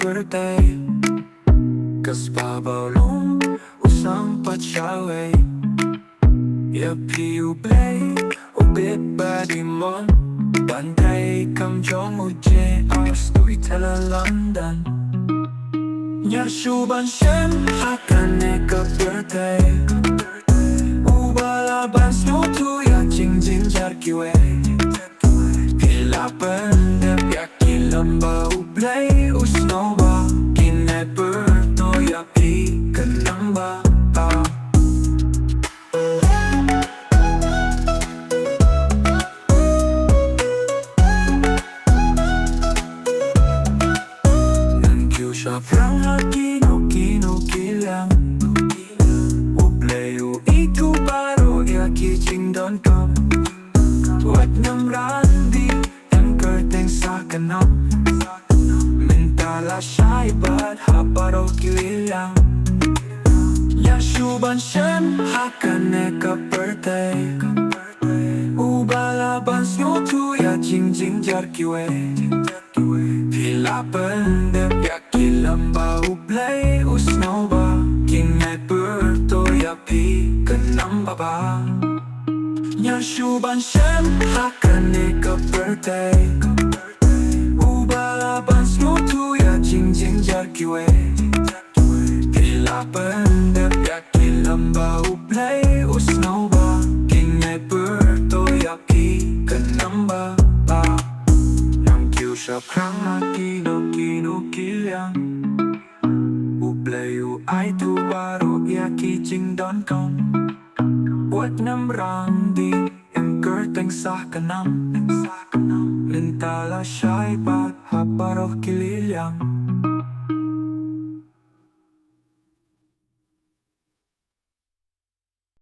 birthday Kas pabalong usang pachawe Ya piu play ubit badimon Bantay kam jong JING Storyteller London Nya shuban shem hakane ka birthday Ubalaban snow tu ya jing jarkiwe Pila pendep ya kilamba ublay usnoba Kineper no ya pi kanamba Sa prang kino kilang Ubleyo itu baru ya kijing don kam Tuat ng randi Yang kerteng sa kanam Mintala siya iba't haparo kililang Ya syuban siyem hakane ka birthday Ubalaban snyo tu ya jing jarkiwe Pila pendep ya kilamba ublay usnoba Kingay perto ya pi kanamba ba Nya shuban shem hakane ka birthday Ubalaban snyo tu ya jing jarkiwe Pila pendep ya kilamba ublay usnoba Kingay perto ya pi kanamba ba Sa prang kino kilang Ubleyo ay tu baru ya kijing don kam Buat nam randi yang kerteng sa kanam Lintala siya iba't haparoh kililang